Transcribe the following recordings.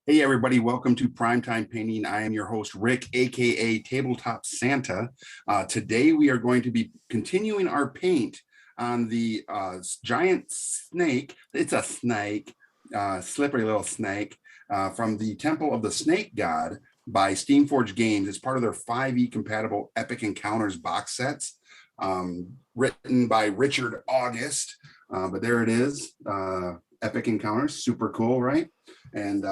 Hey everybody, welcome to Primetime Painting. I am your host, Rick, aka Tabletop Santa. Today we are going to be continuing our paint on the giant snake. It's a snake, slippery little snake, from the Temple of the Snake God by Steamforged Games. It's part of their 5e compatible Epic Encounters box sets, written by Richard August. But there it is, Epic Encounters, super cool, right? And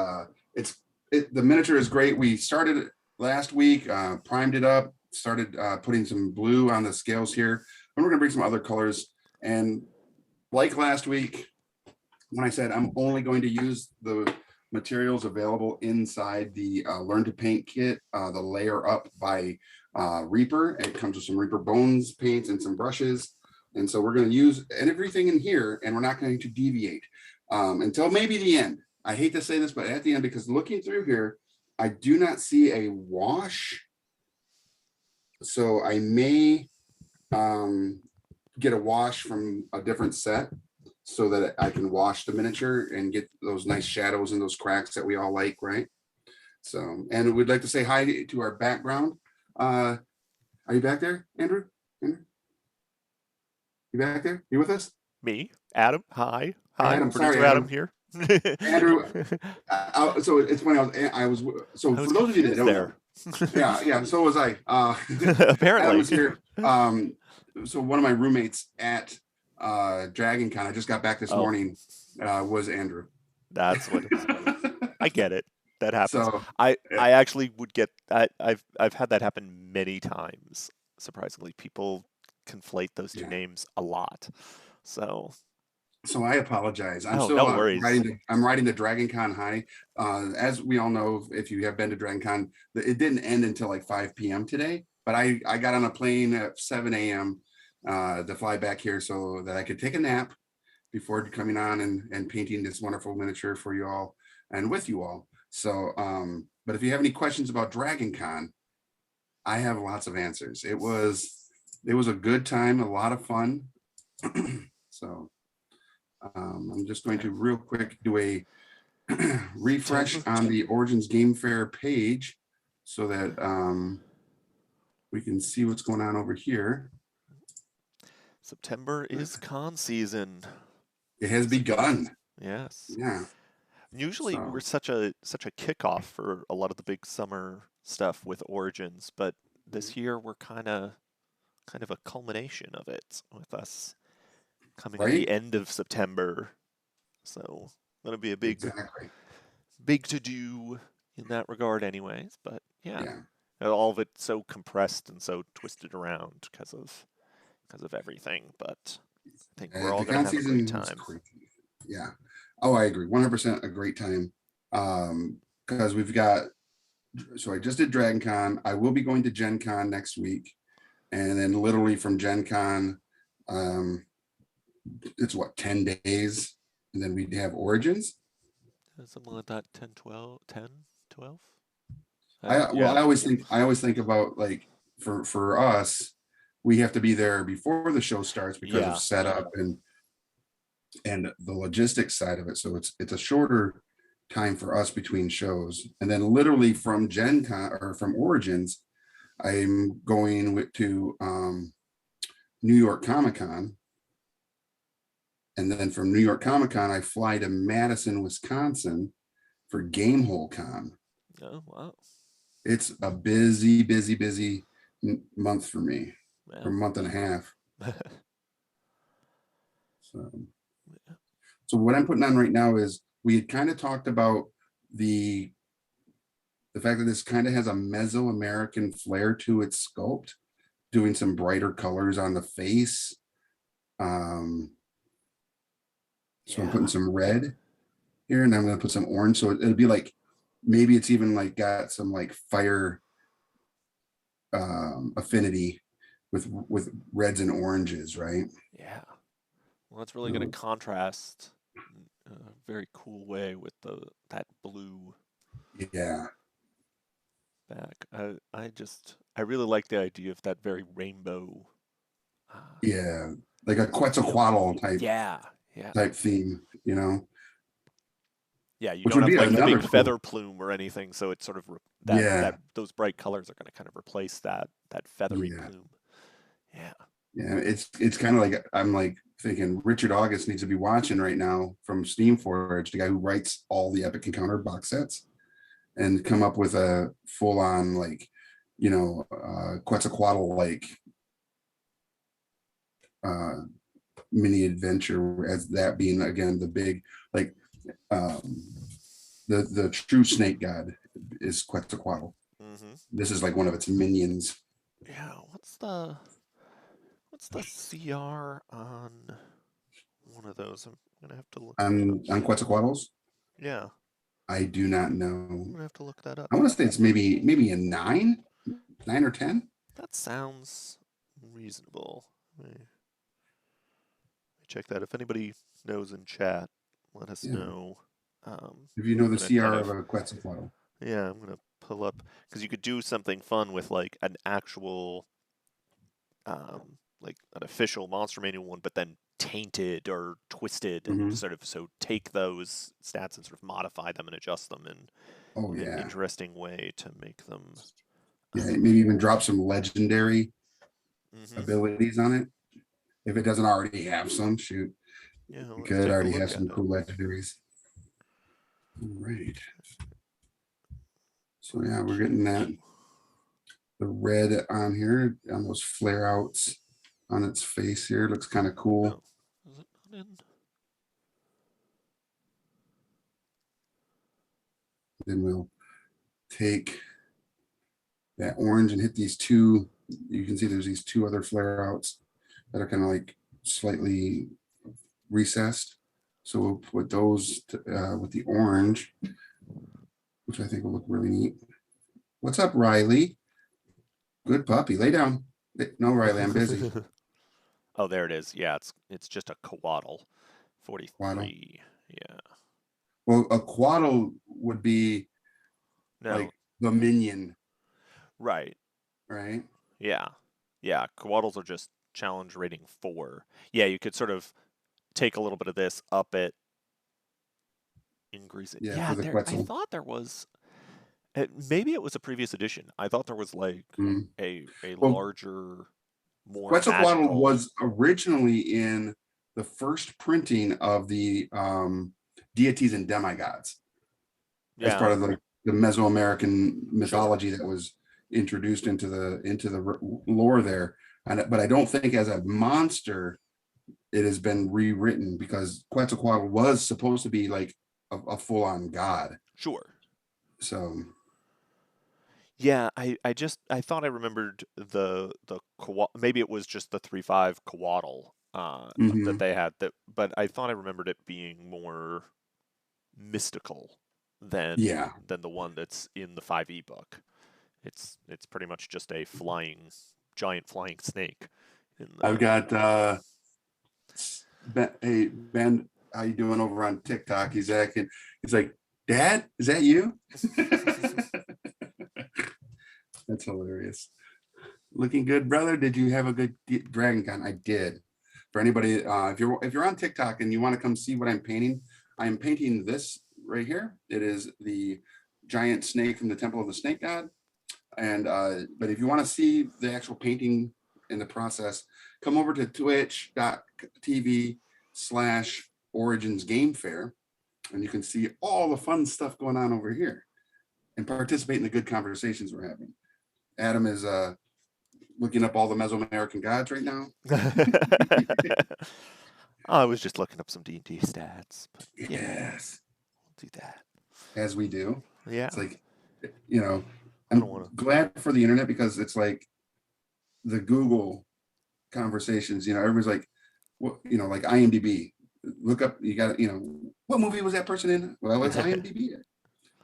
it's the miniature is great. We started last week, primed it up, started putting some blue on the scales here, and we're gonna bring some other colors. And like last week, when I said I'm only going to use the materials available inside the Learn to Paint kit, the Layer Up by Reaper. It comes with some Reaper Bones paints and some brushes. And so we're going to use everything in here, and we're not going to deviate until maybe the end. I hate to say this, but at the end, because looking through here, I do not see a wash. So I may get a wash from a different set so that I can wash the miniature and get those nice shadows and those cracks that we all like, right? So, and we'd like to say hi to our background. Are you back there, Andrew? Andrew? You back there? You with us? Me, Adam. Hi, hi, Adam, sorry, producer Adam Adam. here. Andrew, so it's funny. So I was for those of you that confused don't know, there. yeah. So was I. Adam Apparently, was here. So one of my roommates at Dragon Con, I just got back this oh, morning, was Andrew. that's what it was. I get it. That happens. So I actually would get. I've had that happen many times. Surprisingly, people conflate those two yeah. names a lot. So, So I apologize. I'm oh, still no worries. I'm riding the Dragon Con high. As we all know, if you have been to Dragon Con, it didn't end until like 5 p.m. today. But I got on a plane at 7 a.m. To fly back here so that I could take a nap before coming on and painting this wonderful miniature for you all and with you all. So, but if you have any questions about Dragon Con, I have lots of answers. It was a good time, a lot of fun. So I'm just going to real quick do a refresh on the Origins Game Fair page so that we can see what's going on over here. September is con season. It has begun. Yes. Yeah. Usually we're So, such a kickoff for a lot of the big summer stuff with Origins, but this year we're kind of a culmination of it with us coming at right? the end of September. So that'll be a Exactly. big to do in that regard anyways, but yeah. Yeah. All of it so compressed and so twisted around because of everything, but I think we're all The going to con have a great season was time. crazy. Yeah. Oh, I agree. 100% a great time. Because we've got, so I just did Dragon Con. I will be going to Gen Con next week. And then literally from Gen Con, um, it's what, 10 days? And then we'd have Origins. Something like that, 10, 12, 10, 12? Well, Yeah, I always think about like for us, we have to be there before the show starts because of yeah, setup and the logistics side of it. So it's a shorter time for us between shows. And then literally from Gen Con or from Origins, I'm going to New York Comic Con. And then from New York Comic Con, I fly to Madison, Wisconsin for Gamehole Con. oh, wow. It's a busy month for me, or Well, month and a half. So, so what I'm putting on right now is we had kind of talked about the the fact that this kind of has a Mesoamerican flair to its sculpt, doing some brighter colors on the face. Um, so I'm putting yeah, some red here, and I'm going to put some orange. So it'll be like maybe it's even like got some like fire affinity with reds and oranges, right? yeah. Well, it's really going to So, contrast in a very cool way with that blue yeah, back. I really like the idea of that very rainbow yeah, like a feel. Quetzalcoatl Yeah, yeah, type theme, you know. Yeah, you which don't would have be like the another big cool. feather plume or anything, so it's sort of that Yeah, those bright colors are going to kind of replace that feathery yeah, plume. Yeah. yeah. It's kind of like I'm like thinking Richard August needs to be watching right now from Steamforge, the guy who writes all the Epic Encounter box sets, and come up with a full on like, Quetzalcoatl like uh mini adventure, as that being again the big like um the true snake god is Quetzalcoatl. Hmm. This is like one of its minions. Yeah. What's the CR on one of those? I'm gonna have to look that up. On Quetzalcoatl's, Yeah, I do not I'm know. gonna have to look that up. I want to say it's maybe a nine or 10. That sounds reasonable. Let me check that. If anybody knows in chat, let us Yeah, know. if you know I'm the gonna kind CR of of a Quetzalcoatl. yeah, I'm gonna pull up because you could do something fun with like an actual like an official monster manual one, but then tainted or twisted and Hmm. sort of so take those stats and sort of modify them and adjust them Oh in an yeah, interesting way to make them. yeah. Maybe even drop some legendary Mm-hmm. abilities on it if it doesn't already have some. Shoot, Yeah, it let's could take a already look have at some it. cool legendaries. All right. So yeah, we're getting that the red on here on those flare outs on its face here. Looks kind of cool. Oh, is it not in? Then we'll take that orange and hit these two. You can see there's these two other flare outs that are kind of like slightly recessed. So we'll put those with the orange, which I think will look really neat. What's up, Riley? Good puppy. Lay down. No, Riley, I'm busy. Oh, there it is. Yeah, it's just a coatl, Quaddle. 43. Yeah. Well, a quaddle would be like No, the minion, right. right? Yeah. Yeah, coatls are just challenge rating 4. Yeah, you could sort of take a little bit of this, up it, increase it. Yeah, Yeah, for the there. I Quetzal. thought there was. Maybe it was a previous edition. I thought there was like Mm. a Well, larger, more Quetzalcoatl magical. was originally in the first printing of the deities and demigods as Yeah, part of the Mesoamerican sure. mythology that was introduced into the lore there. And but I don't think as a monster it has been rewritten because Quetzalcoatl was supposed to be like a full on god. Sure. So Yeah, I thought I remembered maybe it was just the 3/5 coatl that mhm. they had that, but I thought I remembered it being more mystical Yeah, than the one that's in the 5e book. It's pretty much just a flying giant flying snake in I've the. got Ben, hey Ben, how you doing over on TikTok? He's acting. He's like, Dad, is that you? That's hilarious. Looking good, brother. Did you have a good Dragon Con? I did. For anybody, if you're on TikTok and you want to come see what I'm painting, I'm painting this right here. It is the giant snake from the Temple of the Snake God. And but if you want to see the actual painting in the process, come over to twitch.tv/origins game fair and you can see all the fun stuff going on over here and participate in the good conversations we're having. Adam is looking up all the Mesoamerican gods right now. I was just looking up some D&D stats, but yeah, Yes, we'll do that. as we do. Yeah, It's like, you know, I don't I'm want to. glad for the internet because it's like the Google conversations. Everybody's like, what, like IMDb. Look up. You got, what movie was that person in? Well, it's IMDb.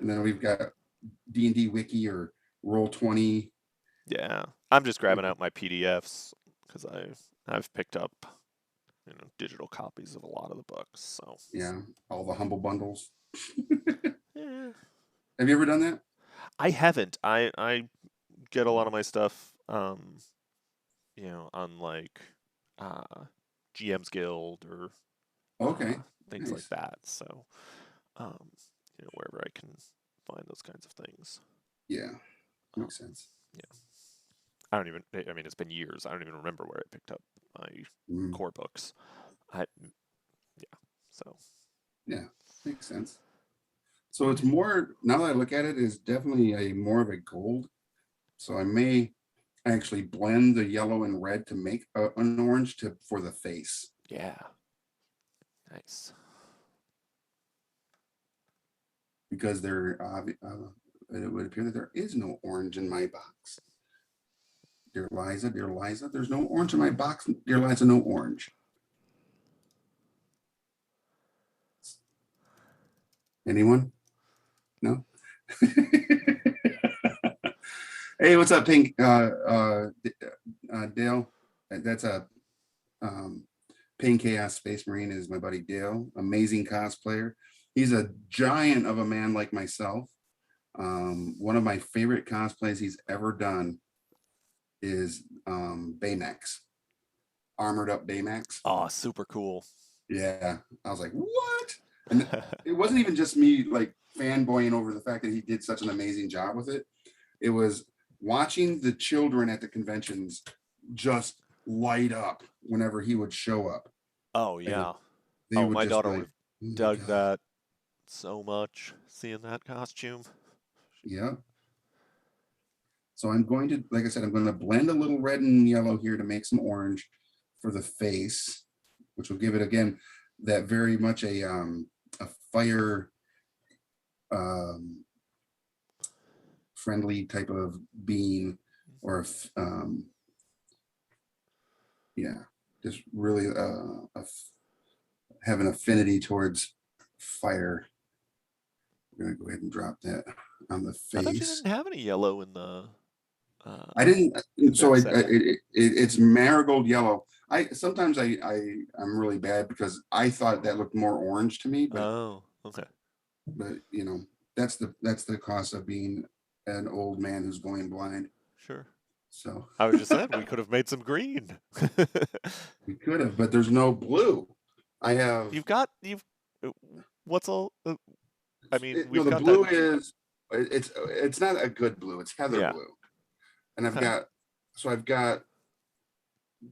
And then we've got D&D Wiki or Roll20. Yeah, I'm just grabbing out my PDFs because I've picked up digital copies of a lot of the books. So Yeah, all the humble bundles. yeah, Have you ever done that? I haven't. I get a lot of my stuff, on like uh, GM's Guild or Okay, things like nice. that. So um, wherever I can find those kinds of things. Yeah, Um, makes sense. yeah, I don't even. I mean, it's been years. I don't even remember where I picked up my Mm, core books. I yeah. So yeah, makes sense. So it's more, now that I look at it, is definitely a more of a gold. So I may actually blend the yellow and red to make an orange for the face. yeah, nice. Because it would appear that there is no orange in my box. Dear Liza, there's no orange in my box. Dear Liza, no orange. Anyone? No? Hey, what's up, Pink? Dale. That's a Pink Chaos Space Marine is my buddy Dale, amazing cosplayer. He's a giant of a man like myself. One of my favorite cosplays he's ever done is Baymax, armored up Baymax. Oh, super cool. Yeah, I was like, what? And it wasn't even just me like fanboying over the fact that he did such an amazing job with it. It was watching the children at the conventions just light up whenever he would show up. Oh And yeah. they Oh, would my just daughter like, would have oh my dug God. that so much seeing that costume. Yeah. So I'm going to, like I said, I'm going to blend a little red and yellow here to make some orange for the face, which will give it again that very much a fire um, friendly type of being, or yeah, just really have an affinity towards fire. We're gonna go ahead and drop that on the I thought you face. didn't have any yellow I didn't, in so that setting. it's marigold yellow. Sometimes I'm really bad because I thought that looked more orange to me, Oh, okay. but that's the cost of being an old man who's going blind. Sure. So I was just saying we could have made some green. we could have, but there's no blue. I have you've uh, what's all I mean, no, we've the got that. blue is it's not a good blue. It's heather Yeah. blue, and Okay. I've got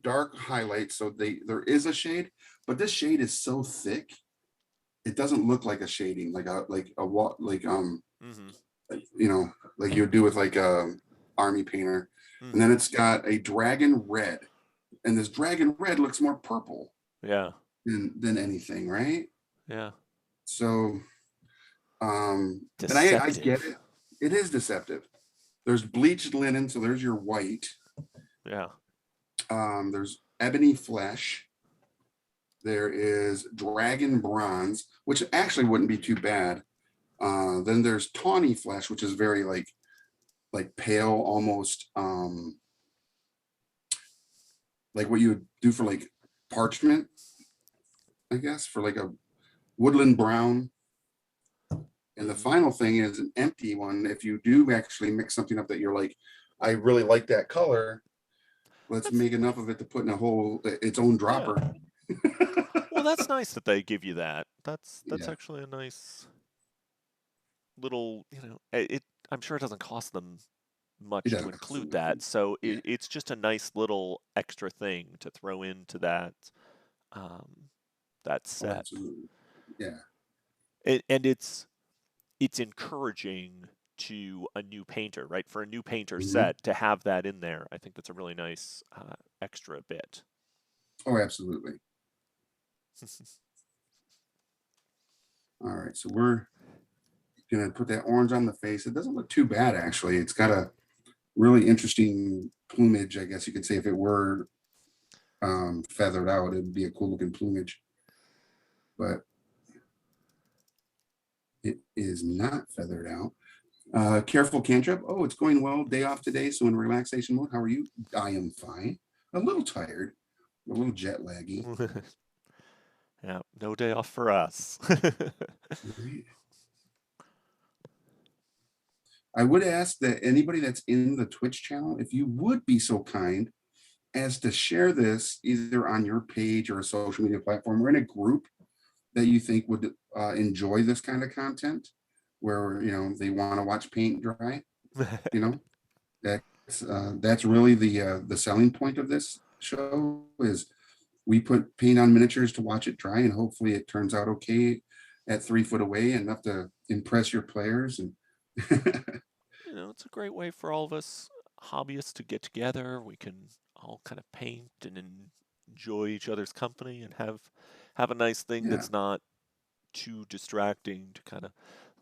dark highlights. So there is a shade, but this shade is so thick, it doesn't look like a shading, like a wall, Mhm. like you would do with like a army painter. And then Mhm. it's got a dragon red, and this dragon red looks more purple Yeah. than anything, right? Yeah. So and I get Deceptive. it. It is deceptive. There's bleached linen, so there's your white. Yeah. There's ebony flesh. There is dragon bronze, which actually wouldn't be too bad. Then there's tawny flesh, which is very like pale, almost like what you would do for like parchment, I guess, for like a woodland brown. And the Mhm. final thing is an empty one. If you do actually mix something up that you're like, I really like that color, let's That's make enough of it to put in a whole its own yeah. dropper. Well, that's nice that they give you that. That's Yeah, actually a nice little, I'm sure it doesn't cost them it much to doesn't cost them include nothing. that. So Yeah, it's just a nice little extra thing to throw into um, that oh, set. absolutely. Yeah. And it's encouraging to a new painter, right? For a new painter Mhm. set to have that in there, I think that's a really nice extra bit. Oh, absolutely. All right, so we're gonna put that orange on the face. It doesn't look too bad actually. It's got a really interesting plumage, I guess you could say. If it were feathered out, it'd be a cool looking plumage, but it is not feathered out. Careful cantrip. Oh, it's going well. Day off today, so in relaxation mode. How are you? I am fine. A little tired, a little jet laggy. Yeah, no day off for us. Right. I would ask that anybody that's in the Twitch channel, if you would be so kind as to share this either on your page or a social media platform or in a group that you think would enjoy this kind of content. where, they want to watch paint dry, you know, that's really the selling point of this show is we put paint on miniatures to watch it dry, and hopefully it turns out okay at 3 foot away, enough to impress your players. And It's a great way for all of us hobbyists to get together. We can all kind of paint and enjoy each other's company and have a nice thing yeah, that's not too distracting to kind of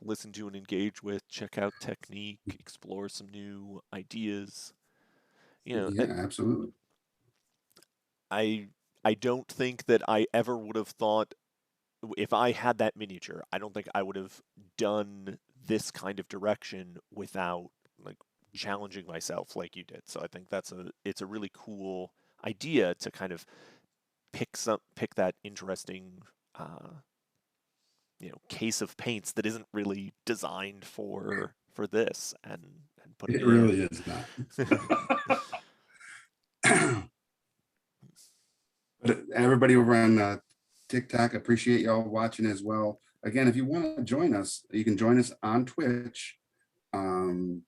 listen to and engage with, check out technique, explore some new ideas. You know, yeah, absolutely. I I don't think that I ever would have thought if I had that miniature, I don't think I would have done this kind of direction without like challenging myself like you did. So I think it's a really cool idea to kind of pick that interesting case of paints that isn't really designed for this and putting It it in. really is not. But everybody over on TikTok, appreciate y'all watching as well. Again, if you want to join us, you can join us on Twitch um,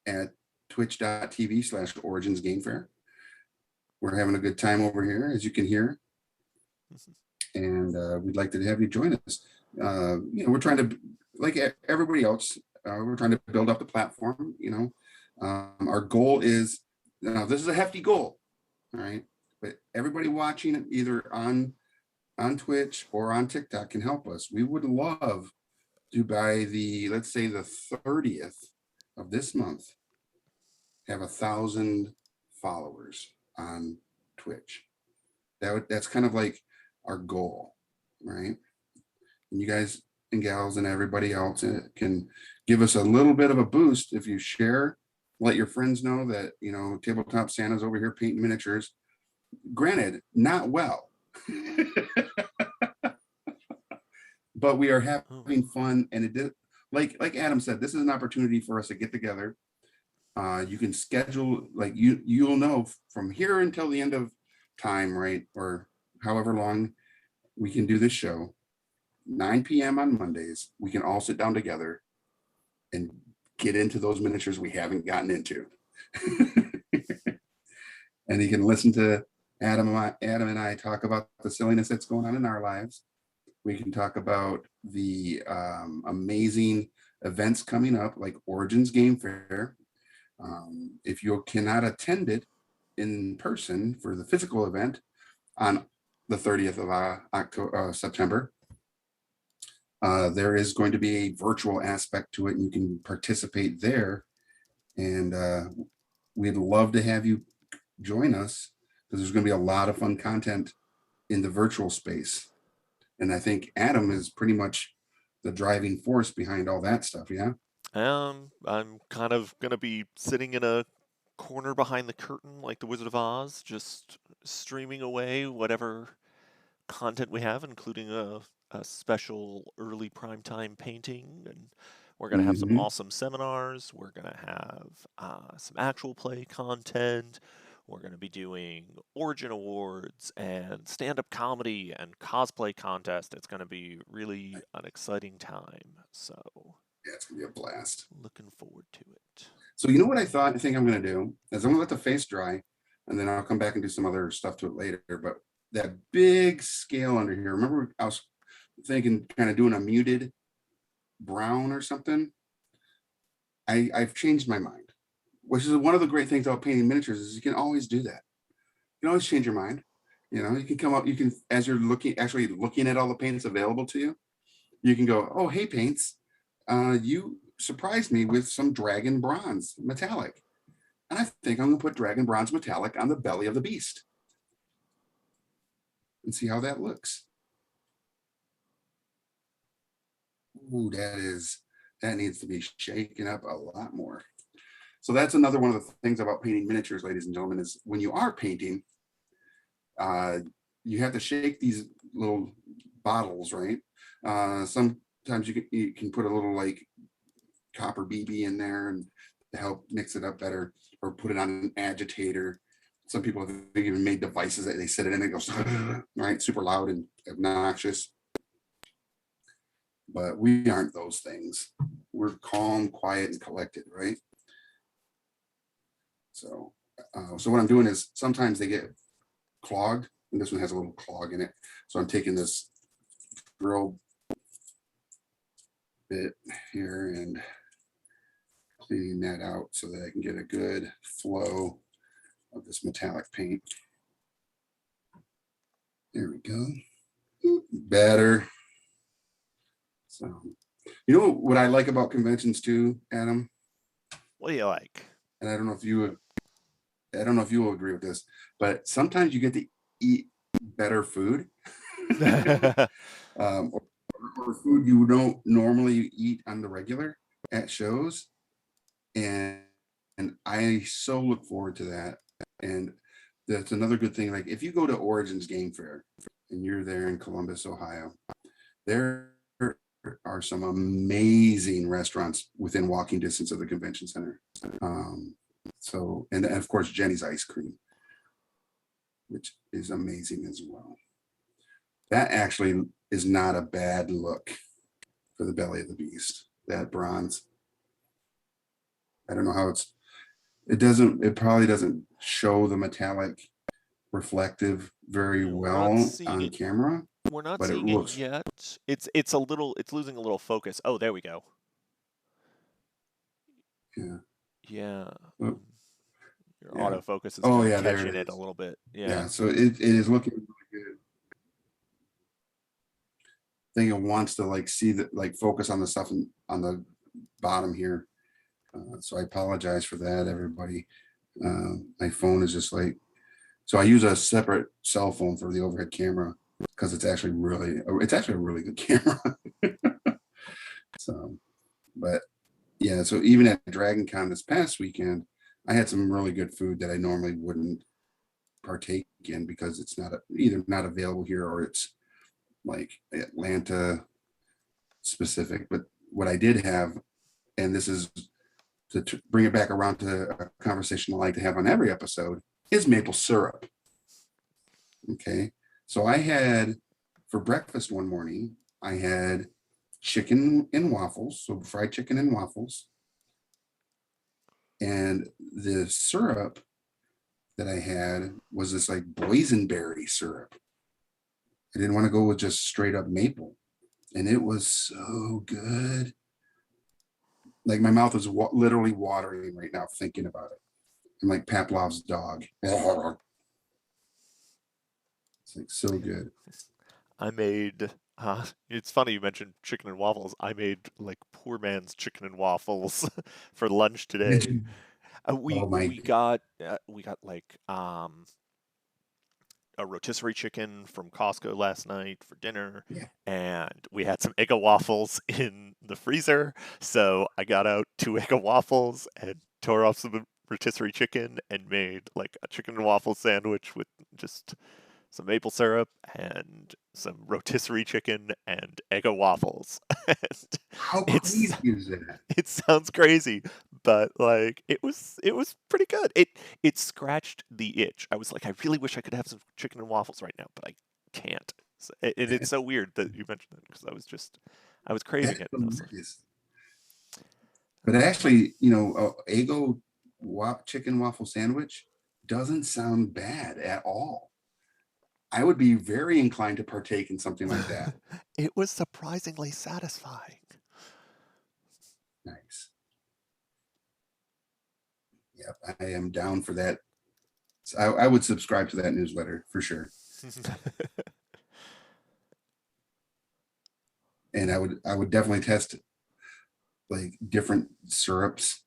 at twitch.tv/Origins Game Fair. We're having a good time over here, as you can hear, and we'd like to have you join us. We're trying to, like everybody else, we're trying to build up the platform. Our goal is, this is a hefty goal, all right? But everybody watching either on Twitch or on TikTok can help us. We would love to, by let's say the 30th of this month, have 1,000 followers on Twitch. That's kind of like our goal, right? And you guys and gals and everybody else can give us a little bit of a boost if you share. Let your friends know that Tabletop Santa's over here painting miniatures. Granted, not well. But we are having fun, and it did, like Adam said, this is an opportunity for us to get together. You can schedule, like you'll know from here until the end of time, right? Or however long we can do this show, 9 p.m. on Mondays, we can all sit down together and get into those miniatures we haven't gotten into. And you can listen to Adam and I talk about the silliness that's going on in our lives. We can talk about the amazing events coming up, like Origins Game Fair. If you cannot attend it in person for the physical event on the 30th of September, there is going to be a virtual aspect to it, and you can participate there. And we'd love to have you join us, because there's going to be a lot of fun content in the virtual space. And I think Adam is pretty much the driving force behind all that stuff. Yeah. I'm kind of gonna be sitting in a corner behind the curtain like the Wizard of Oz, just streaming away whatever content we have, including a special early primetime painting, and we're gonna have some Mm-hmm. awesome seminars. We're gonna have some actual play content. We're gonna be doing Origin Awards and stand-up comedy and cosplay contest. It's gonna be really an exciting time. So Yeah, it's gonna be a blast. looking forward to it. So what I think I'm gonna do is I'm gonna let the face dry, and then I'll come back and do some other stuff to it later. But that big scale under here, remember I was thinking kind of doing a muted brown or something. I've changed my mind, which is one of the great things about painting miniatures, is you can always do that. You can always change your mind. You can come up, you can, as you're actually looking at all the paints available to you, you can go, oh, hey, paints, you surprised me with some dragon bronze metallic. And I think I'm gonna put dragon bronze metallic on the belly of the beast and see how that looks. Ooh, that needs to be shaken up a lot more. So that's another one of the things about painting miniatures, ladies and gentlemen, is when you are painting, you have to shake these little bottles, right? Sometimes you can put a little like copper BB in there and to help mix it up better, or put it on an agitator. Some people have even made devices that they set it in and it goes right, super loud and obnoxious. but we aren't those things. We're calm, quiet, and collected, right? So, so what I'm doing is sometimes they get clogged, and this one has a little clog in it. So I'm taking this drill bit here and cleaning that out so that I can get a good flow of this metallic paint. There we go. Better. So, you know what I like about conventions too, Adam? What do you like? And I don't know if you will agree with this, but sometimes you get to eat better food. Or food you don't normally eat on the regular at shows. And I so look forward to that. And that's another good thing. Like if you go to Origins Game Fair and you're there in Columbus, Ohio, there are some amazing restaurants within walking distance of the convention center. So, and of course, Jenny's Ice Cream, which is amazing as well. That actually is not a bad look for the belly of the beast, that bronze. I don't know how it probably doesn't show the metallic reflective very well on camera, We're not but it seeing it looks yet. It's losing a little focus. Oh, there we go. yeah. Yeah. Oh, Your yeah. autofocus is Oh kind of yeah, there catching it it a is. little bit. Yeah, Yeah. so it is looking really good. I think it wants to like see that, like focus on the stuff on the bottom here. So I apologize for that, everybody. My phone is just like, so I use a separate cell phone for the overhead camera because it's actually a really good camera. So, but yeah, so even at Dragon Con this past weekend, I had some really good food that I normally wouldn't partake in because it's either not available here or it's like Atlanta specific. But what I did have, and this is to bring it back around to a conversation I like to have on every episode, is maple syrup. Okay. So I had for breakfast one morning, I had chicken and waffles, so fried chicken and waffles. And the syrup that I had was this like boysenberry syrup. I didn't want to go with just straight up maple. And it was so good. Like my mouth is literally watering right now thinking about it. I'm like Pavlov's dog. It's like so good. I made. It's funny you mentioned chicken and waffles. I made like poor man's chicken and waffles for lunch today. Did you? We Oh my. we got like a rotisserie chicken from Costco last night for dinner, Yeah. and we had some Eggo waffles in the freezer. So I got out 2 Eggo waffles and tore off some rotisserie chicken and made like a chicken and waffle sandwich with just some maple syrup and some rotisserie chicken and Eggo waffles. And How it's crazy is that? it sounds crazy, but like it was pretty good. It scratched the itch. I was like, I really wish I could have some chicken and waffles right now, but I can't. And it's so weird that you mentioned that because I was craving That's it. And I was like, hilarious. But actually, Eggo chicken waffle sandwich doesn't sound bad at all. I would be very inclined to partake in something like that. it was surprisingly satisfying. Nice. Yep, I am down for that. So I would subscribe to that newsletter for sure. And I would definitely test like different syrups,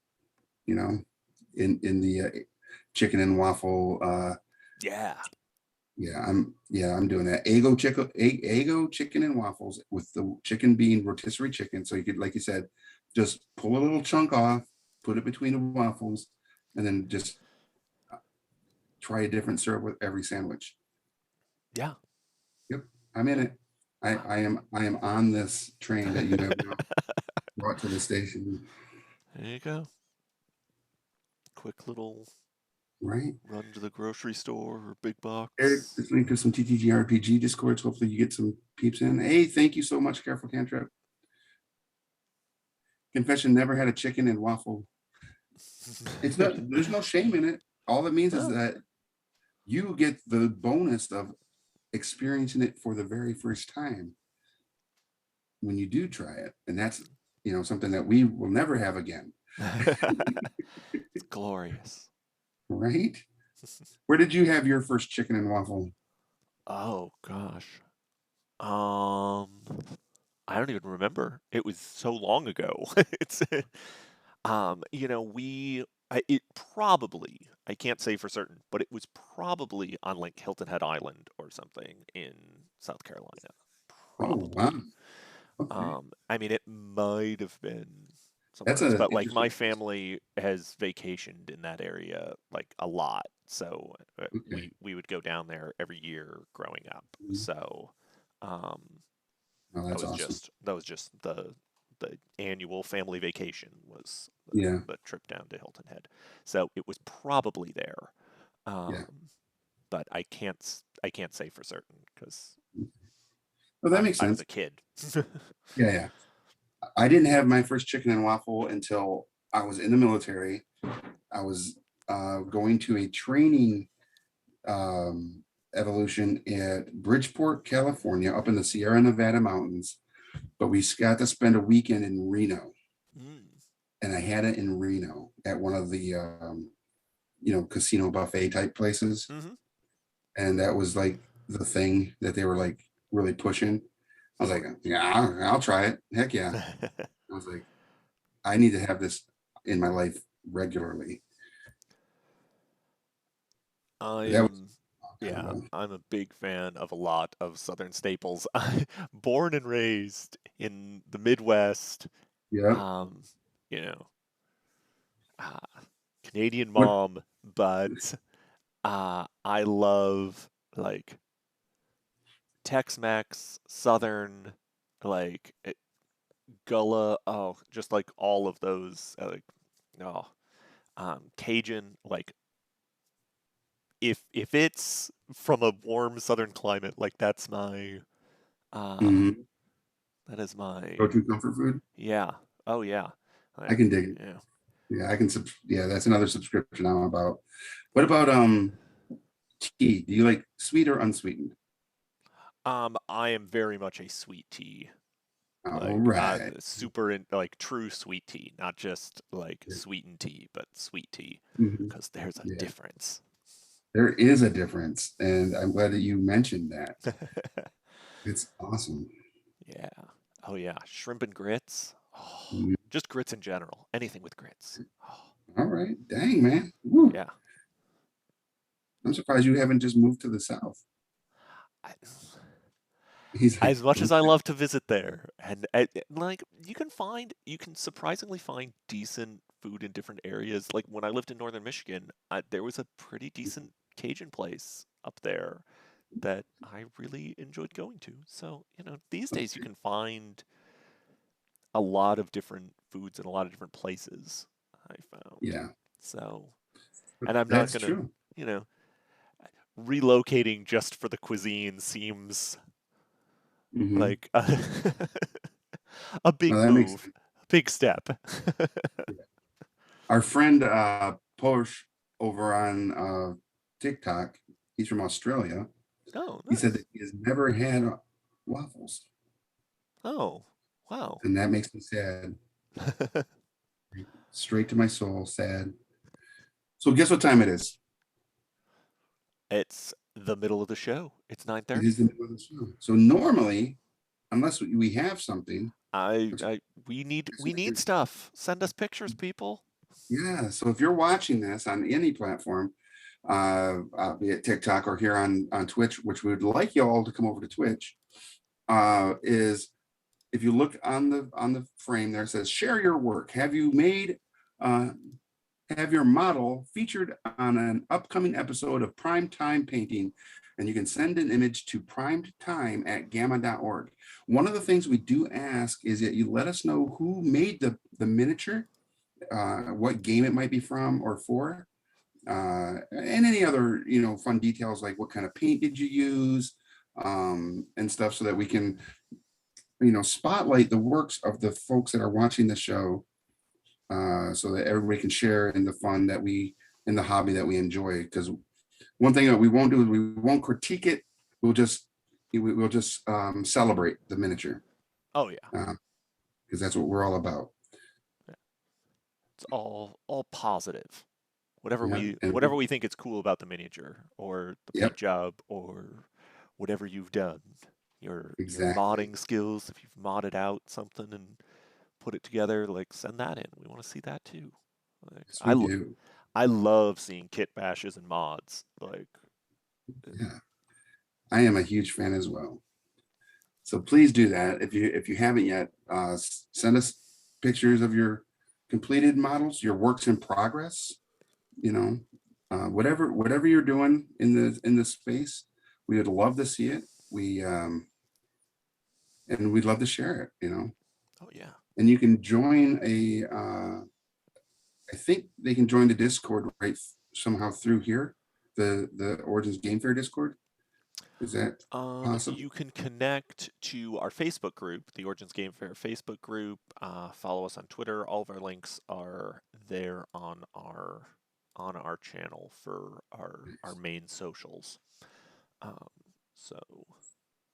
in the chicken and waffle. Yeah. I'm doing that. Eggo chicken and waffles with the chicken being rotisserie chicken. So you could, like you said, just pull a little chunk off, put it between the waffles, and then just try a different syrup with every sandwich. Yeah. Yep, I'm in it. I am on this train that you have now brought to the station. There you go. Quick little Right. run to the grocery store or big Eric, box. let's link to some TTG RPG discords. Hopefully you get some peeps in. Hey, thank you so much, Careful Cantrip. Confession, never had a chicken and waffle. It's not, there's no shame in it. All it means is No. that you get the bonus of experiencing it for the very first time when you do try it. And that's, something that we will never have again. It's glorious. Right? Where did you have your first chicken and waffle? Oh gosh. Um, I don't even remember. It was so long ago. It's it probably, I can't say for certain, but it was probably on like Hilton Head Island or something in South Carolina. Oh, wow. Probably. Okay. I mean, it might have been That's somewhere else, an but like my interesting. family has vacationed in that area like a lot, so Okay. we would go down there every year growing up. Mhm. So, um, Oh, that that's was awesome. just the annual family vacation was Yeah. the trip down to Hilton Head. So it was probably there, Yeah. but I can't say for certain because Well, that makes I was sense. a kid. Yeah. Yeah. I didn't have my first chicken and waffle until I was in the military. I was going to a training um, evolution at Bridgeport, California, up in the Sierra Nevada mountains. But we got to spend a weekend in Reno, Mm. and I had it in Reno at one of the casino buffet type places, Hmm. and that was like the thing that they were like really pushing. I was like, yeah, I'll try it. Heck yeah! I was like, I need to have this in my life regularly. That was I'm, a long time yeah, ago. I'm a big fan of a lot of Southern staples. Born and raised in the Midwest, Yeah. um, you know, uh, Canadian What? mom, but I love like Tex-Mex, Southern, like Gullah. Oh, just like all of those, oh, Cajun. Like if it's from a warm Southern climate, like uh, Mhm. that is my, Go-to comfort food. yeah. Oh yeah. I Like, can dig it. yeah. Yeah, I can. Yeah, that's another subscription I'm about. What about tea? Do you like sweet or unsweetened? I am very much a sweet tea, All like right. super in like true sweet tea, not just like sweetened tea, but sweet tea, Mhm. because there's a Yeah, difference. there is a difference, and I'm glad that you mentioned that. It's awesome. Yeah. Oh yeah, shrimp and grits. Oh, Mhm. just grits in general. Anything with grits. Oh, All right. Dang, man. Woo. yeah. I'm surprised you haven't just moved to the South. I, He's like, as much as I okay. love to visit there, and like you can surprisingly find decent food in different areas. Like when I lived in northern Michigan, there was a pretty decent Cajun place up there that I really enjoyed going to. So, these days you can find a lot of different foods in a lot of different places, I found. Yeah, So, and I'm not that's gonna, true. you know, relocating just for the cuisine seems Hmm. like a big Well, that makes move, sense. a big step. Yeah. Our friend Porsche over on TikTok, he's from Australia. Oh, He said nice. that he has never had waffles, Oh, wow. and that makes me sad. Straight to my soul, sad. So guess what time it is? It's the middle of the show. It's It 9:30. is the middle of the show. So normally, unless we have something, I, which I, we need stuff. Send us pictures, people. yeah. So if you're watching this on any platform, be it TikTok or here on Twitch, which we would like you all to come over to Twitch, is if you look on the frame there, it says share your work. Uh, have your model featured on an upcoming episode of Primetime Painting, and you can send an image to primetime@gamma.org. One of the things we do ask is that you let us know who made the miniature, what game it might be from or for, and any other fun details like what kind of paint did you use, and stuff, so that we can spotlight the works of the folks that are watching the show, so that everybody can share in the fun that in the hobby that we enjoy. Because one thing that we won't do is we won't critique it. We'll just celebrate the miniature, Oh yeah. because that's what we're all about. It's all positive. Whatever Yeah, we and whatever we think is cool about the miniature or the yep, paint job or whatever you've done, your exactly. modding skills, if you've modded out something and put it together, like send that in. We want to see that too. Like Yes, we do. I love seeing kit bashes and mods. Like Yeah, I am a huge fan as well. So please do that if you haven't yet. Send us pictures of your completed models, your works in progress. You know, whatever you're doing in this space, we would love to see it. And we'd love to share it. oh yeah. And you can join I think they can join the Discord right somehow through here, the Origins Game Fair Discord. Is that possible? You can connect to our Facebook group, the Origins Game Fair Facebook group. Follow us on Twitter. All of our links are there on our channel for our main socials. Um, so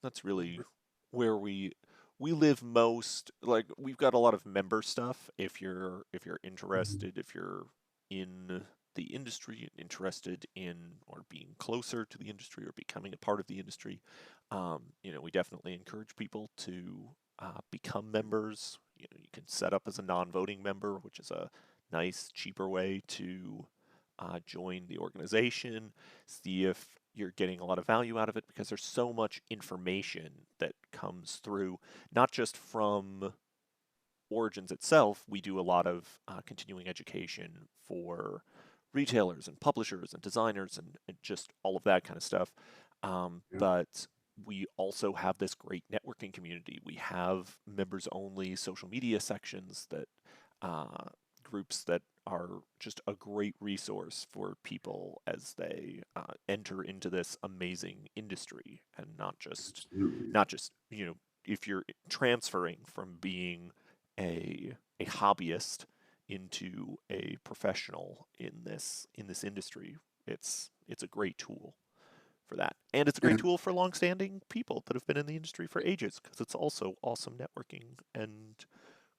that's really where we live most. Like we've got a lot of member stuff. If you're Mhm. interested, if you're in the industry, interested in or being closer to the industry or becoming a part of the industry, we definitely encourage people to become members. You can set up as a non-voting member, which is a nice, cheaper way to join the organization, see if you're getting a lot of value out of it because there's so much information that comes through, not just from Origins itself. We do a lot of continuing education for retailers and publishers and designers and just all of that kind of stuff. Yeah, But we also have this great networking community. We have members only social media sections that groups that are just a great resource for people as they enter into this amazing industry, and absolutely. not just if you're transferring from being a hobbyist into a professional in this industry. It's a great tool for that, and it's a great Yeah, tool for long-standing people that have been in the industry for ages because it's also awesome networking and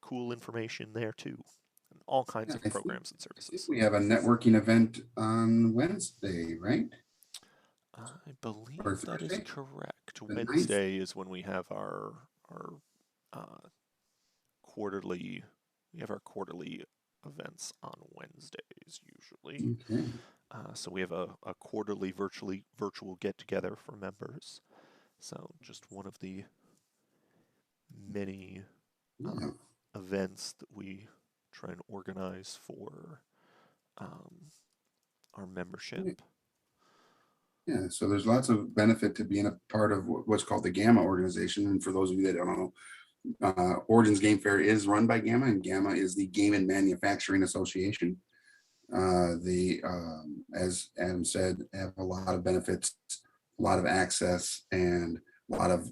cool information there too, and all kinds yeah. of programs and I think services. we have a networking event on Wednesday, right? I Or believe that is Thursday, correct. the ninth. Wednesday is when we have our quarterly we have our quarterly events on Wednesdays usually. Okay. So we have a quarterly virtual get together for members. So just one of the many Yeah. uh, events that we try and organize for um, our Yeah. membership. Yeah. So there's lots of benefit to being a part of what's called the Gamma organization. And for those of you that don't know, Origins Game Fair is run by Gamma, and Gamma is the Game and Manufacturing Association. As Adam said, have a lot of benefits, a lot of access, and a lot of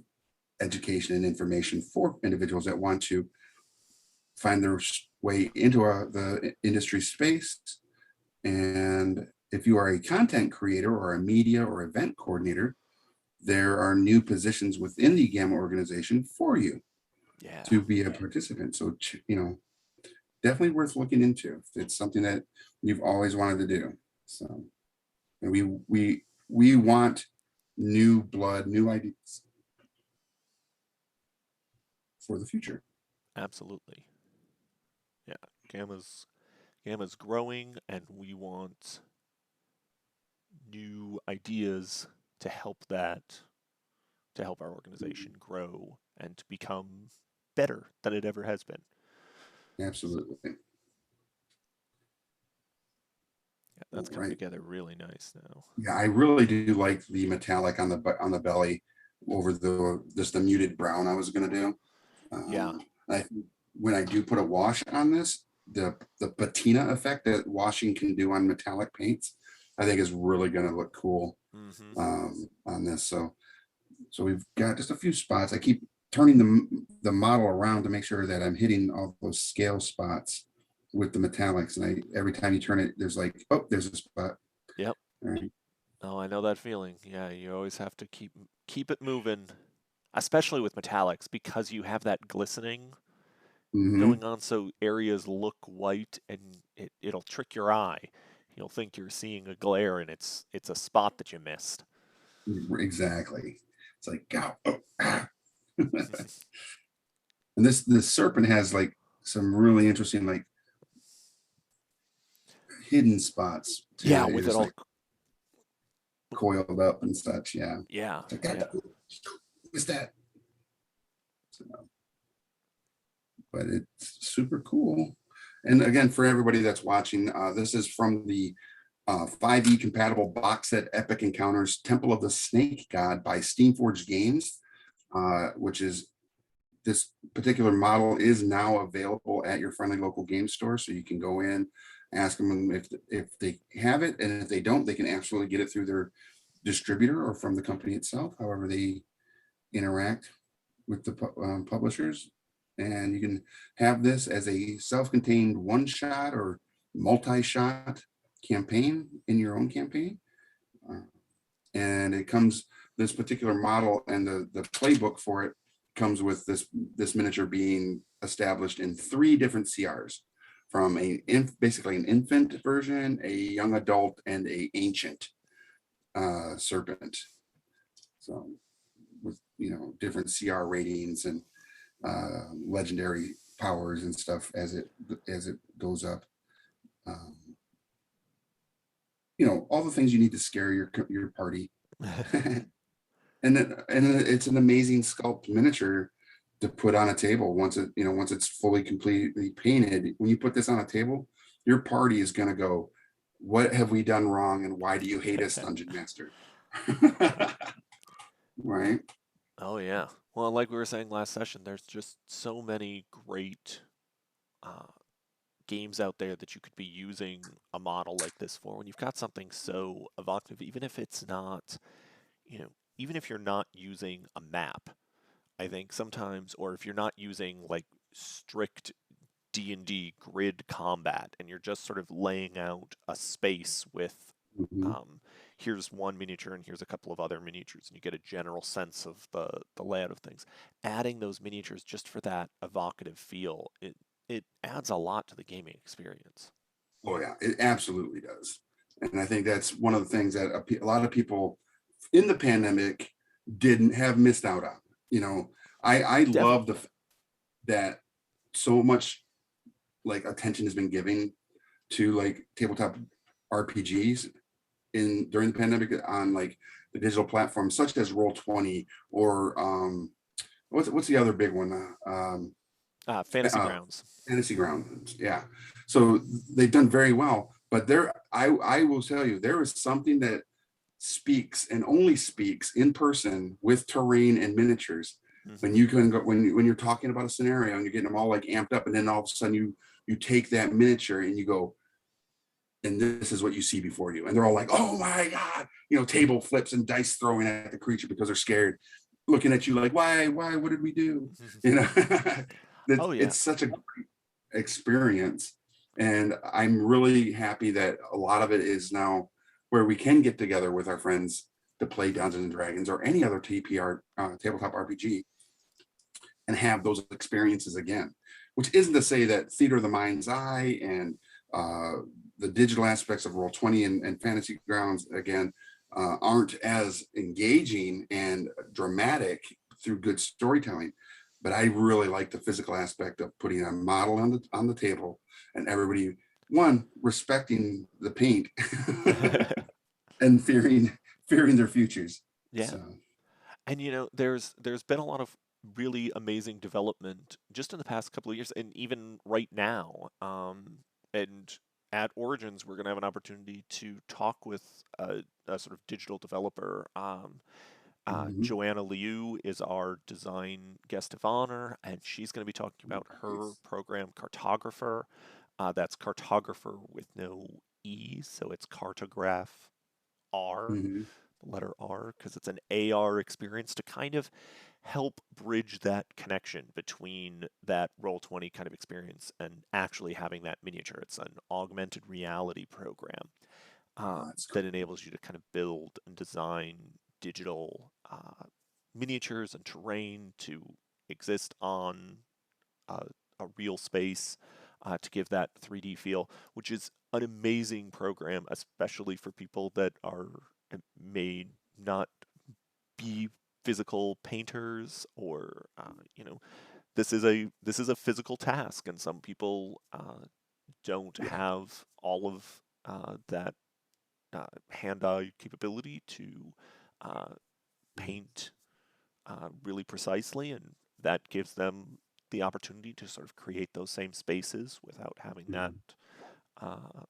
education and information for individuals that want to find their way into the industry space. And if you are a content creator or a media or event coordinator, there are new positions within the Gamma organization for you Yeah, to be a participant. So, definitely worth looking into. It's something that you've always wanted to do. So, and we want new blood, new ideas for the future. absolutely. Yeah, Gamma's growing, and we want new ideas to help to help our organization grow and to become better than it ever has been. So Absolutely. yeah, All that's coming right. together really nice now. Yeah, I really do like the metallic on the belly over the just the muted brown I was gonna do. Yeah, I when I do put a wash on this, the patina effect that washing can do on metallic paints, I think is really gonna look cool mm-hmm. on this. So we've got just a few spots. I keep turning the model around to make sure that I'm hitting all those scale spots with the metallics. And every time you turn it, there's like, oh, there's a spot. Yep. All right. Oh, I know that feeling. Yeah, you always have to keep it moving, especially with metallics because you have that glistening Mm-hmm. going on, so areas look white and it'll trick your eye. You'll think you're seeing a glare and it's a spot that you missed. Exactly. It's like, oh, ah. And this serpent has like some really interesting like hidden spots too Yeah, that you're with it just all. like coiled up and such. Yeah. Yeah, It's like, yeah. what's that? So, but it's super cool. And again, for everybody that's watching, this is from the 5e compatible box set Epic Encounters Temple of the Snake God by Steamforged Games, which is this particular model is now available at your friendly local game store. So you can go in, ask them if they have it, and if they don't, they can absolutely get it through their distributor or from the company itself, however they interact with the publishers. And you can have this as a self-contained one-shot or multi-shot campaign in your own campaign. Uh, and it comes, this particular model and the playbook for it comes with this miniature being established in 3 different CRs, from basically an infant version, a young adult, and a ancient serpent. So with different CR ratings and legendary powers and stuff as it goes up. Um, all the things you need to scare your party. And it's an amazing sculpt miniature to put on a table once it's fully completely painted. When you put this on a table, your party is going to go, what have we done wrong and why do you hate us, dungeon master? Right. Oh yeah. Well, like we were saying last session, there's just so many great uh, games out there that you could be using a model like this for. When you've got something so evocative, even if it's not, you know, even if you're not using a map, I think sometimes, or if you're not using like strict D&D grid combat and you're just sort of laying out a space with Mm-hmm. um, here's one miniature and here's a couple of other miniatures and you get a general sense of the layout of things. Adding those miniatures just for that evocative feel, it adds a lot to the gaming experience. Oh yeah, it absolutely does. And I think that's one of the things that a lot of people in the pandemic didn't have missed out on. I love Definitely. that so much like attention has been given to like tabletop RPGs in during the pandemic on like the digital platforms such as Roll20 or what's the other big one? Fantasy Uh, Grounds. Fantasy Grounds. Yeah. So they've done very well, but I will tell you, there is something that speaks and only speaks in person with terrain and miniatures. When Hmm. you can go, when you're talking about a scenario and you're getting them all like amped up, and then all of a sudden you take that miniature and you go, and this is what you see before you, and they're all like, oh my god, table flips and dice throwing at the creature because they're scared, looking at you like, why, what did we do? Oh yeah. It's such a experience. And I'm really happy that a lot of it is now where we can get together with our friends to play Dungeons and Dragons or any other TPR tabletop RPG and have those experiences again. Which isn't to say that Theater of the Mind's Eye and the digital aspects of Roll20 and Fantasy Grounds again aren't as engaging and dramatic through good storytelling. But I really like the physical aspect of putting a model on the table and everybody, one, respecting the paint and fearing their futures. Yeah. So And there's been a lot of really amazing development just in the past couple of years, and even right now. And at Origins, we're going to have an opportunity to talk with a sort of digital developer. mhm. Joanna Liu is our design guest of honor, and she's going to be talking about her Nice. program, Cartographer. That's Cartographer with no E, so it's Cartograph R, Mhm. the letter R, because it's an AR experience to kind of help bridge that connection between that Roll20 kind of experience and actually having that miniature. It's an augmented reality program That's that cool. enables you to kind of build and design digital miniatures and terrain to exist on a, a real space to give that 3D feel, which is an amazing program, especially for people that are may not be physical painters or this is a physical task, and some people don't Yeah. have all of that hand-eye capability to uh, paint really precisely, and that gives them the opportunity to sort of create those same spaces without having that Mhm. uh,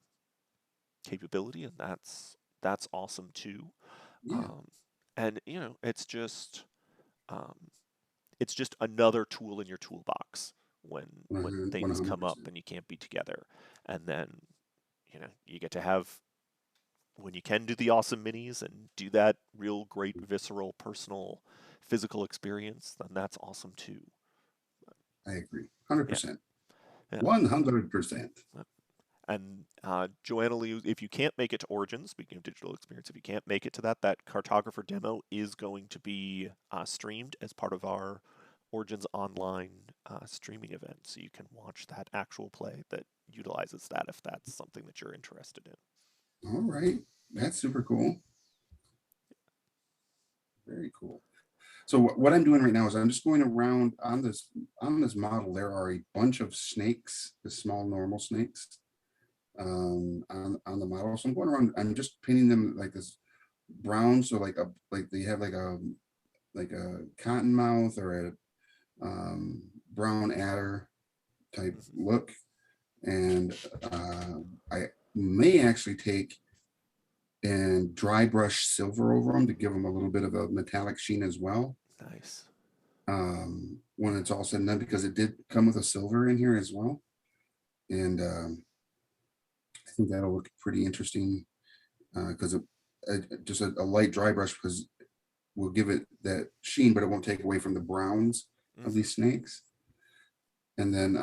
capability, and that's awesome too. Yeah. Um, and um, it's just another tool in your toolbox when things come up 100%. and you can't be together, and then you get to have when you can do the awesome minis and do that real great visceral personal physical experience, then that's awesome too. I agree. Yeah, 100%. yeah. 100%. And Joanna Lee, if you can't make it to Origins, speaking of digital experience, if you can't make it to that cartographer demo is going to be streamed as part of our Origins online streaming event, so you can watch that actual play that utilizes that if that's something that you're interested in. All right. That's super cool. Very cool. So what I'm doing right now is I'm just going around on this model. There are a bunch of snakes, the small normal snakes, on the model. So I'm going around. I'm just painting them like this brown. So like they have like a cottonmouth or a brown adder type Mm-hmm. look, and I may actually take and dry brush silver over them to give them a little bit of a metallic sheen as well. Nice. When it's all said and done, because it did come with a silver in here as well, and I think that'll look pretty interesting because just a light dry brush because will give it that sheen, but it won't take away from the browns of Mm-hmm. these snakes. And then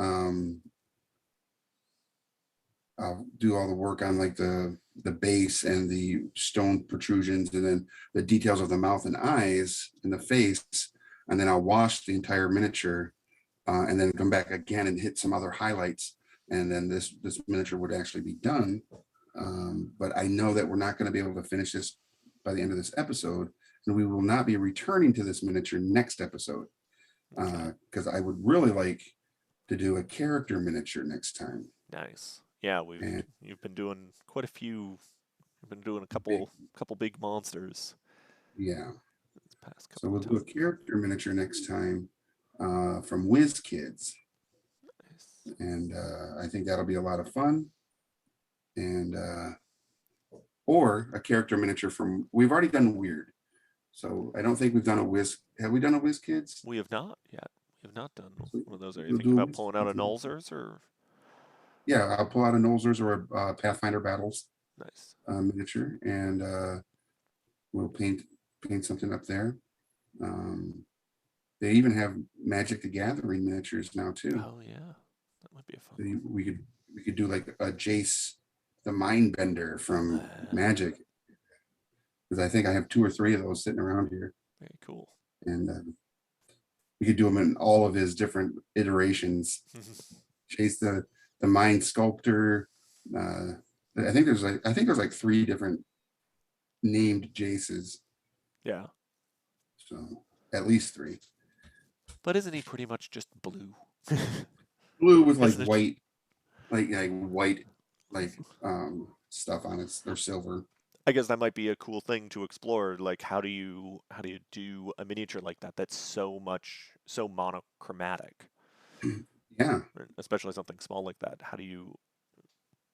I'll do all the work on like the base and the stone protrusions, and then the details of the mouth and eyes and the face, and then I'll wash the entire miniature, and then come back again and hit some other highlights, and then this miniature would actually be done. But I know that we're not going to be able to finish this by the end of this episode, and we will not be returning to this miniature next episode Okay. because I would really like to do a character miniature next time. Nice. Yeah, we've And you've been doing quite a few. You've been doing a big, couple big monsters yeah. this past So couple of we'll do a times. character miniature next time from Whiz Kids, Nice. and I think that'll be a lot of fun. And or a character miniature from we've already done Weird, so I don't think we've done a Whiz. Have we done a Whiz Kids? We have not yet. We have not done So one of those. Are you we'll thinking do a about Whiz pulling out a Kids. Nulzers or Yeah, I'll pull out a Nolzers or a Pathfinder Battles nice? miniature, and we'll paint something up there. Um, they even have Magic the Gathering miniatures now too. Oh yeah, that might be a fun So one. we could do like a Jace, the Mind Bender from Magic, because I think I have two or three of those sitting around here, Very cool. and we could do them in all of his different iterations. Chase the Mind Sculptor. Uh, I think there's like three different named Jaces, Yeah, so at least three. but isn't he pretty much just blue? Blue with like Isn't it? white, like white, like stuff on it. They're silver. I guess that might be a cool thing to explore. Like, how do you do a miniature like that that's so monochromatic, Yeah, right? Especially something small like that. How do you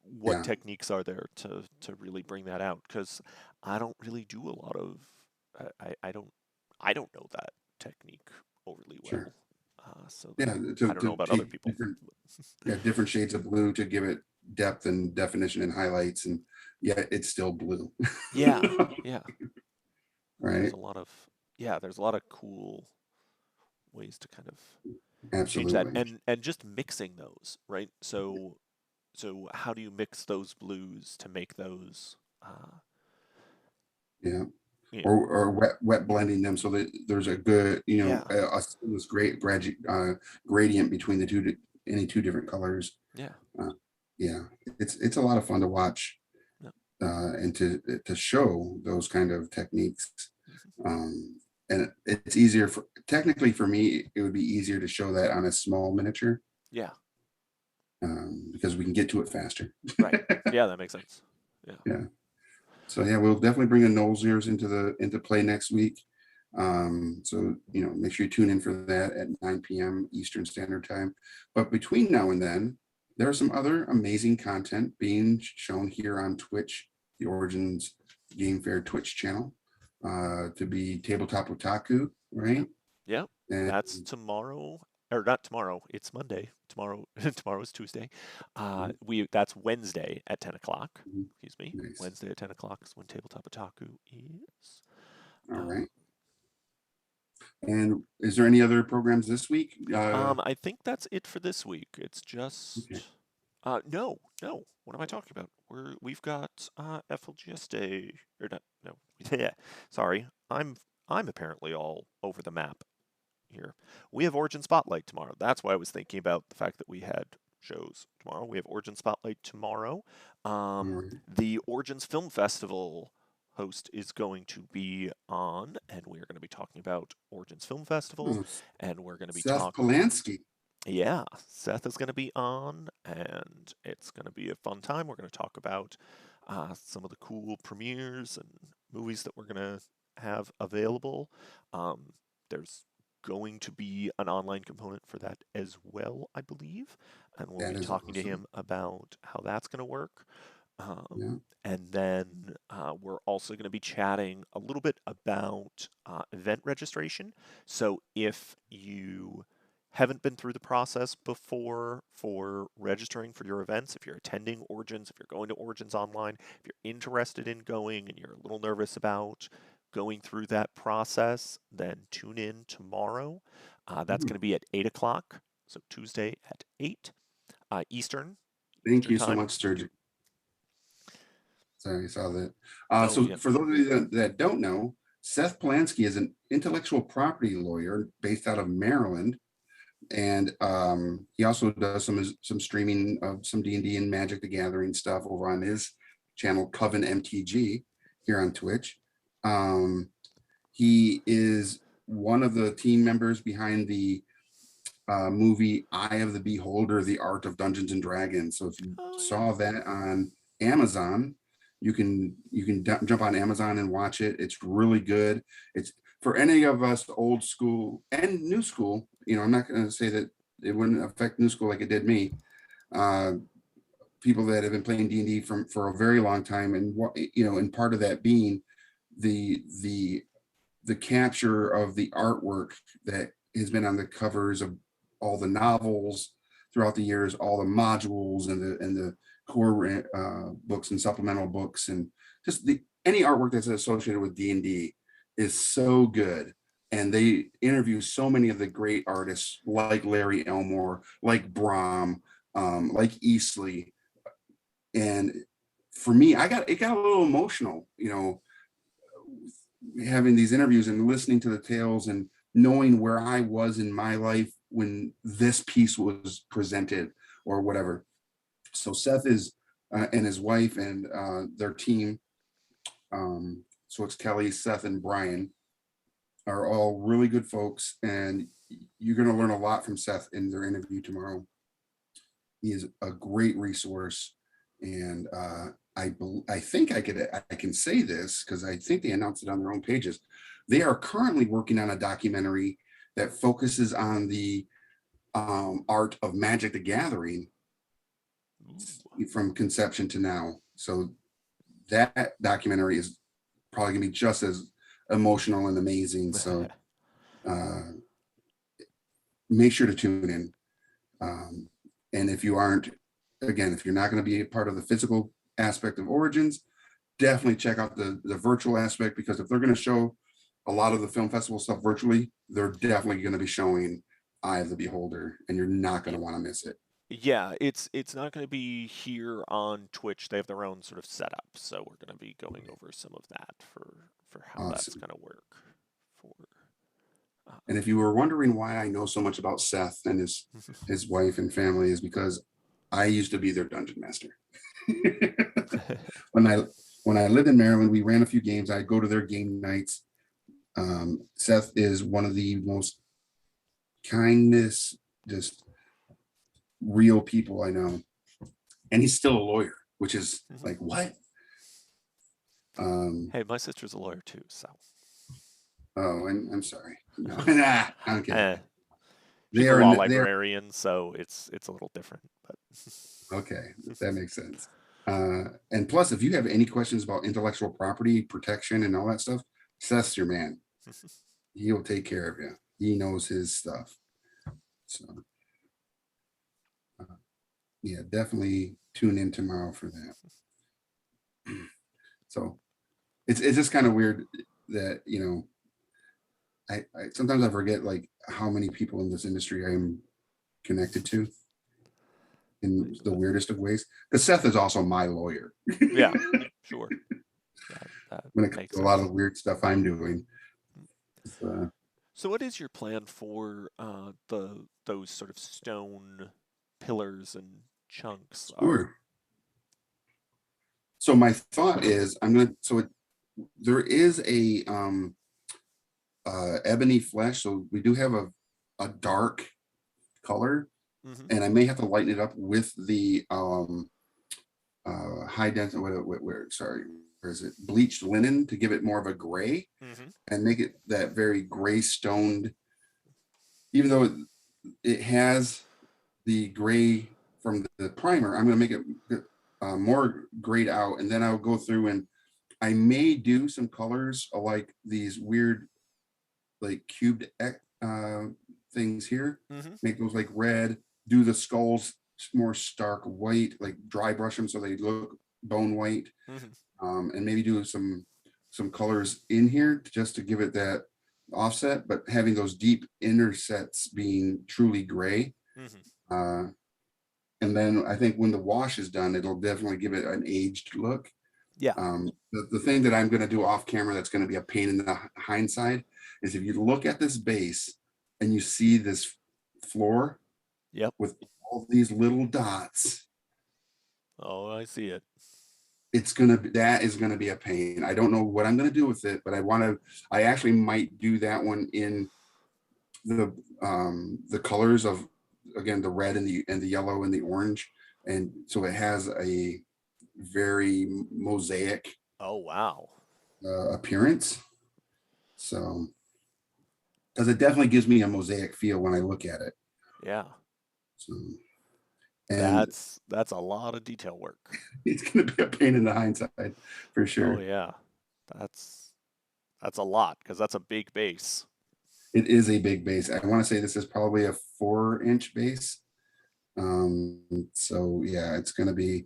what yeah, techniques are there to really bring that out? Because I don't really do a lot of I don't know that technique overly sure. well. So Yeah, I don't know to about other take people. different, yeah, different shades of blue to give it depth and definition and highlights, and yet it's still blue. Yeah, yeah. There's Right. a lot of yeah. There's a lot of cool ways to kind of change that, Absolutely. and just mixing those, right? So how do you mix those blues to make those Yeah. you know, Or wet blending them so that there's a good, yeah, this great gradient between any two different colors. yeah, Uh, yeah, it's a lot of fun to watch, yeah. and to show those kind of techniques. Mhm. And it's easier technically for me, it would be easier to show that on a small miniature, Yeah, because we can get to it faster. right. Yeah, that makes sense. Yeah. Yeah. So yeah, we'll definitely bring a Knowles ears into play next week. So make sure you tune in for that at 9 p.m. Eastern Standard Time. But between now and then, there's some other amazing content being shown here on Twitch, the Origins Game Fair Twitch channel, to be Tabletop Otaku, Yeah. right? Yeah. And That's tomorrow, or not tomorrow, it's Monday. Tomorrow tomorrow is Tuesday. We That's Wednesday at 10 o'clock. Excuse me. nice. Wednesday at 10 o'clock is when Tabletop Otaku is. All Um, right. And is there any other programs this week? I think that's it for this week. It's Okay. just no, no. What am I talking about? We've got FLGS Day or not? No, yeah. Sorry, I'm apparently all over the map here. We have Origin Spotlight tomorrow. That's why I was thinking about the fact that we had shows tomorrow. We have Origin Spotlight tomorrow. All right. The Origins Film Festival host is going to be on, and we are going to be talking about Origins Film Festival, Oh, and we're going to be Seth talking. Polanski. Yeah, Seth is going to be on, and it's going to be a fun time. We're going to talk about some of the cool premieres and movies that we're going to have available. There's going to be an online component for that as well, I believe, and we'll That be is talking to awesome. him about how that's going to work. Yeah. And then we're also going to be chatting a little bit about event registration. So if you haven't been through the process before for registering for your events, if you're attending Origins, if you're going to Origins online, if you're interested in going and you're a little nervous about going through that process, then tune in tomorrow. That's Hmm. going to be at 8 o'clock, so Tuesday at 8 Eastern, Thank Eastern you so time. much, Sturgeon. Sorry, I saw that. Oh, So yeah. for those of you that don't know, Seth Polanski is an intellectual property lawyer based out of Maryland, and he also does some streaming of some D&D and Magic the Gathering stuff over on his channel Coven MTG here on Twitch. He is one of the team members behind the movie Eye of the Beholder: The Art of Dungeons and Dragons. So if you Oh, yeah. saw that on Amazon, you can jump on Amazon and watch it. It's really good. It's for any of us old school and new school. I'm not going to say that it wouldn't affect new school like it did me. Uh, People that have been playing D&D for a very long time, and and part of that being the the the capture of the artwork that has been on the covers of all the novels throughout the years, all the modules and the core books and supplemental books, and just any artwork that's associated with D&D is so good. And they interview so many of the great artists like Larry Elmore, like Brom, like Easley. And for me, it got a little emotional, having these interviews and listening to the tales and knowing where I was in my life when this piece was presented or whatever. So Seth is and his wife and their team. So it's Kelly, Seth, and Brian are all really good folks, and you're going to learn a lot from Seth in their interview tomorrow. He is a great resource, and I think I can say this because I think they announced it on their own pages. They are currently working on a documentary that focuses on the art of Magic the Gathering Ooh. from conception to now. So that documentary is probably gonna be just as emotional and amazing. So uh, make sure to tune in. And if you aren't, again, if you're not going to be a part of the physical aspect of Origins, definitely check out the virtual aspect, because if they're going to show a lot of the film festival stuff virtually, they're definitely going to be showing Eye of the Beholder, and you're not going Y- to want to miss it. Yeah, it's not going to be here on Twitch. They have their own sort of setup, so we're going to be going over some of that for how that's Awesome. going to work. For And if you were wondering why I know so much about Seth and his wife and family, is because I used to be their dungeon master. when I when I lived in Maryland, we ran a few games. I'd go to their game nights. Seth is one of the most kindness, just real people I know, and he's still a lawyer, which is like what? Hey, my sister's a lawyer too, so Oh, I'm sorry. No, nah, I'm kidding. eh, They she's a are law they are librarian, so it's a little different, but okay. That makes sense. And plus, if you have any questions about intellectual property protection and all that stuff, Seth's your man. He'll take care of you. He knows his stuff. So, uh, yeah, definitely tune in tomorrow for that. So it's just kind of weird that I sometimes I forget like how many people in this industry I am connected to in the weirdest of ways. Because Seth is also my lawyer yeah, sure, that when it comes makes to a lot sense. of weird stuff I'm doing. So, what is your plan for the those sort of stone pillars and chunks? Are Sure. So my thought is there is a ebony flesh. So we do have a dark color, mm-hmm, and I may have to lighten it up with the high density, sorry, where is it? Bleached linen to give it more of a gray mm-hmm, and make it that very gray stoned, even though it has the gray from the primer. I'm going to make it more grayed out, and then I'll go through and I may do some colors like these weird, like cubed uh, things here. mm-hmm, Make those like red. Do the skulls more stark white, like dry brush them so they look bone white, mm-hmm. and maybe do some colors in here just to give it that offset, but having those deep inner sets being truly gray. Mm-hmm. Uh, and then I think when the wash is done, it'll definitely give it an aged look. Yeah. The thing that I'm going to do off camera that's going to be a pain in the hindsight is if you look at this base and you see this floor Yep. with all these little dots, Oh, I see it. that is gonna be a pain. I don't know what I'm gonna do with it, but I actually might do that one in the colors of, again, the red and the yellow and the orange, and so it has a very mosaic Oh, wow. appearance. So because it definitely gives me a mosaic feel when I look at it. Yeah. So, and That's a lot of detail work. it's gonna be a pain in the hindsight for Oh, sure. yeah. That's that's a lot because that's a big base. It is a big base. I want to say this is probably a 4-inch base. So yeah, it's going to be,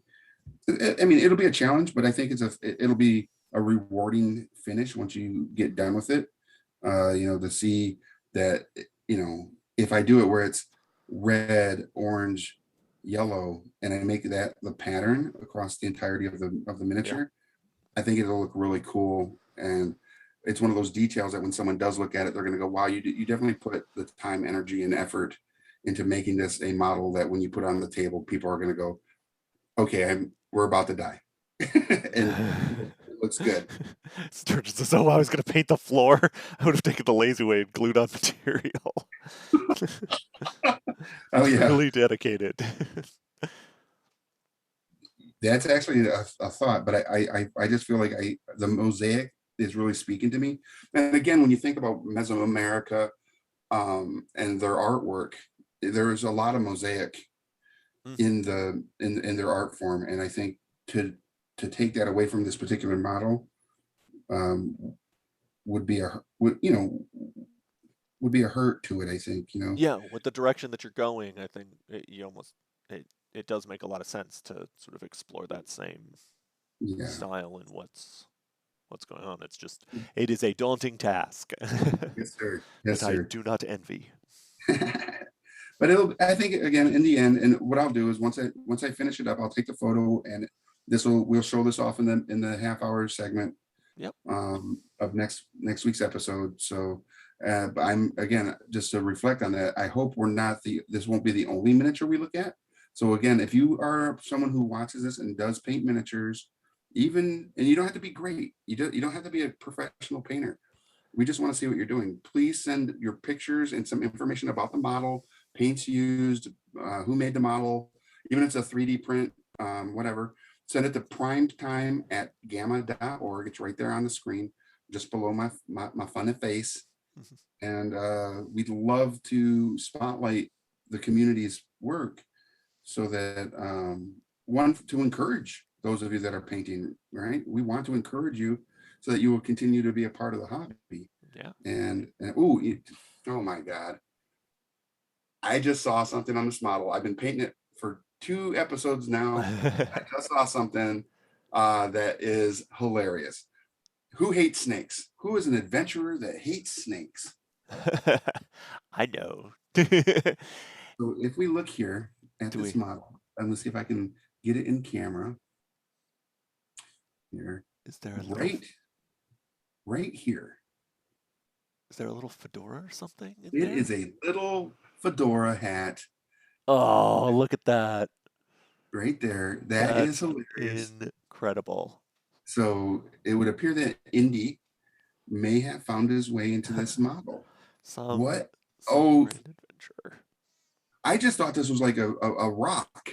I mean, it'll be a challenge, but I think it'll be a rewarding finish once you get done with it. To see that, if I do it where it's red, orange, yellow, and I make that the pattern across the entirety of the Yeah. miniature, I think it'll look really cool. And it's one of those details that when someone does look at it, they're going to go, wow, you definitely put the time, energy, and effort into making this a model that when you put on the table, people are going to go, okay, we're about to die. And it looks good. Sturgeon says, "Oh, I was going to paint the floor. I would have taken the lazy way and glued on material." Oh, He's yeah. really dedicated. That's actually a thought, but I just feel like the mosaic is really speaking to me. And again, when you think about Mesoamerica, and their artwork, there is a lot of mosaic Mhm. in their art form, and I think to take that away from this particular model, um, would be would be a hurt to it. I think. Yeah, with the direction that you're going, I think you almost it does make a lot of sense to sort of explore that same Yeah. style in what's. what's going on. It is a daunting task Yes, sir. that Yes, I sir. do not envy. But I think again, in the end, and what I'll do is once I finish it up, I'll take the photo and we'll show this off in the half-hour segment Yep. of next week's episode. So but I'm again, just to reflect on that, I hope this won't be the only miniature we look at. So again, if you are someone who watches this and does paint miniatures, and you don't have to be great, you don't have to be a professional painter. We just want to see what you're doing. Please send your pictures and some information about the model, paints used, who made the model, even if it's a 3D print, whatever. Send it to primetime@gamma.org. It's right there on the screen, just below my funny face. And we'd love to spotlight the community's work so that one, to encourage those of you that are painting, right? We want to encourage you so that you will continue to be a part of the hobby. Yeah. And oh my God. I just saw something on this model. I've been painting it for 2 episodes now. I just saw something that is hilarious. Who hates snakes? Who is an adventurer that hates snakes? I know. So if we look here at Do this we? model, and let's see if I can get it in camera here. Is there a little? Right here. Is there a little fedora or something in It there? is a little fedora hat Oh, look at that. right there. That is That's hilarious. incredible. So it would appear that Indy may have found his way into this model. Some What? Oh, great adventure. I just thought this was like a rock.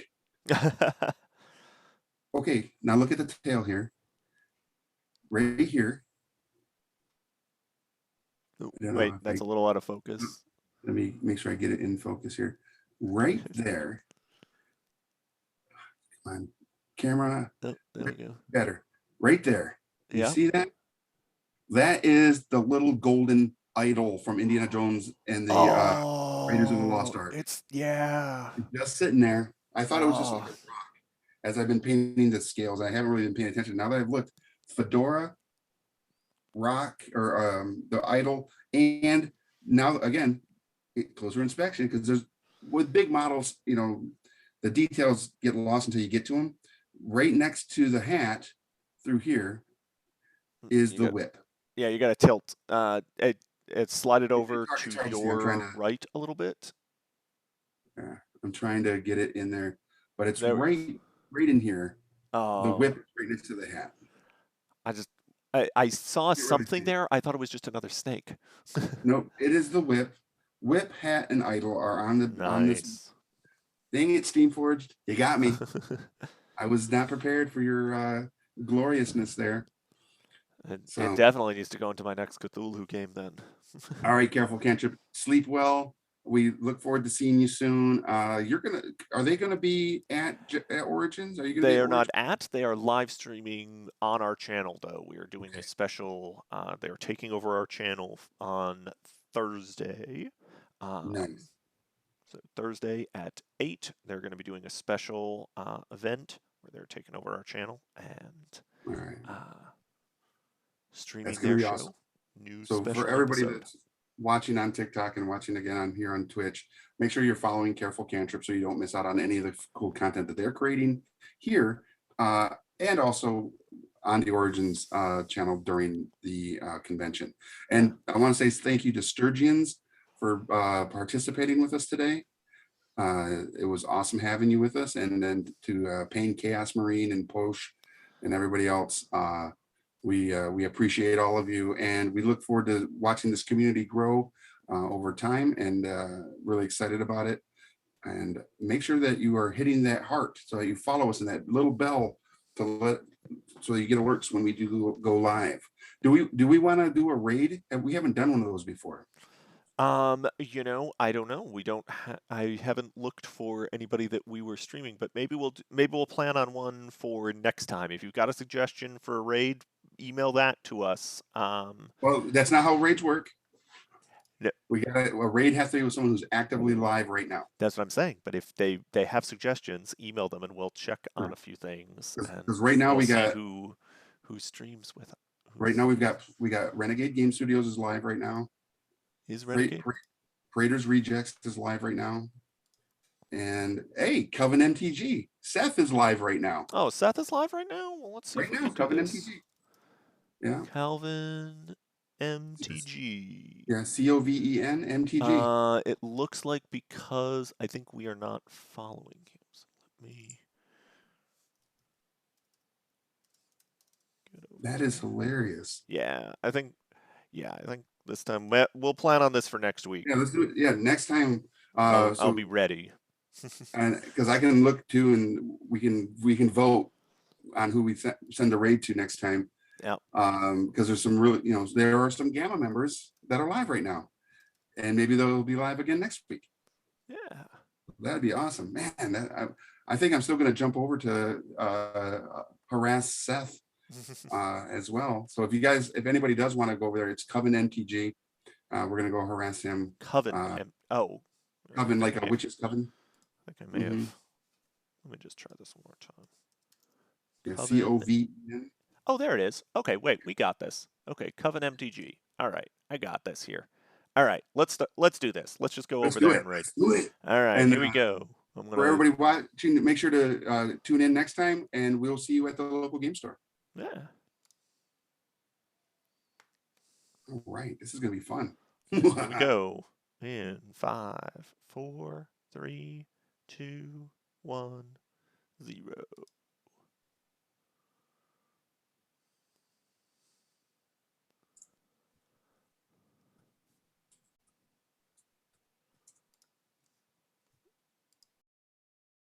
Okay, now look at the tail here. Right here. Wait, that's a little out of focus. Let me make sure I get it in focus here. Right there. Come on, camera. Oh, there we go. Better. Right there. You Yeah. see that? That is the little golden idol from Indiana Jones and the Raiders of the Lost Ark. It's just sitting there. I thought it was just like a Oh. rock as I've been painting the scales. I haven't really been paying attention. Now that I've looked, fedora, rock, or the idol, and now again, closer inspection, because there's with big models, the details get lost until you get to them. Right next to the hat through here is the whip. Yeah, you got to tilt. It slide it over to your right a little bit. Yeah, I'm trying to get it in there, but it's right in here. The whip is right next to the hat. I saw something there. I thought it was just another snake. Nope, it is the whip. Whip, hat, and idol are on this. Dang it, Steamforged, you got me. I was not prepared for your gloriousness there. It definitely needs to go into my next Cthulhu game then. All right, Careful Cantrip. Sleep well. We look forward to seeing you soon. Are they gonna be at Origins? Are you gonna? They are not at. They are live streaming on our channel though. We are doing a special. They are taking over our channel on Thursday. Nice. So Thursday at 8, they're going to be doing a special event where they're taking over our channel and streaming their show. Awesome. New so special for everybody episode. That's watching on TikTok and watching again on here on Twitch, make sure you're following Careful Cantrip so you don't miss out on any of the cool content that they're creating here, and also on the Origins channel during the convention. And I want to say thank you to Sturgeons for participating with us today. It was awesome having you with us, and then to Payne Chaos Marine and Posh and everybody else. We appreciate all of you, and we look forward to watching this community grow over time, and really excited about it. And make sure that you are hitting that heart so that you follow us in that little bell so you get alerts when we do go live. Do we want to do a raid? We haven't done one of those before. I don't know. We don't. I haven't looked for anybody that we were streaming, but maybe we'll plan on one for next time. If you've got a suggestion for a raid, email that to us. Well, that's not how raids work. No. A raid has to be with someone who's actively live right now. That's what I'm saying. But if they have suggestions, email them and we'll check on a few things. Because right now we got who streams with Right now we got Renegade Game Studios is live right now. Is Renegade? Praetor's Rejects is live right now. And hey, Coven MTG. Seth is live right now. Oh, Seth is live right now? Well, let's see Right if we now, can do Coven this. MTG. Yeah. Calvin MTG. Yeah, COVEN MTG. It looks like because I think we are not following him. So let me get over That there. is hilarious. Yeah, I think this time we'll plan on this for next week. Yeah, let's do it. Yeah, next time. I'll be ready. And because I can look too, and we can vote on who we send the raid to next time. Yeah. Because there's some really, there are some Gamma members that are live right now, and maybe they'll be live again next week. Yeah. That'd be awesome, man. I think I'm still going to jump over to harass Seth as well. So if anybody does want to go over there, it's Coven MTG. We're going to go harass him. Coven. Coven, like a witch's coven. I think I may have. Let me just try this one more time. Yeah, Coven. COVEN. Oh, there it is. Okay, wait, we got this. Okay, Coven MTG. All right, I got this here. All right, let's do this. Let's just go over there and raid. Let's do it. All right, And here we go. for everybody watching, make sure to tune in next time, and we'll see you at the local game store. Yeah. All right, this is gonna be fun. Here we go. In 5, 4, 3, 2, 1, 0.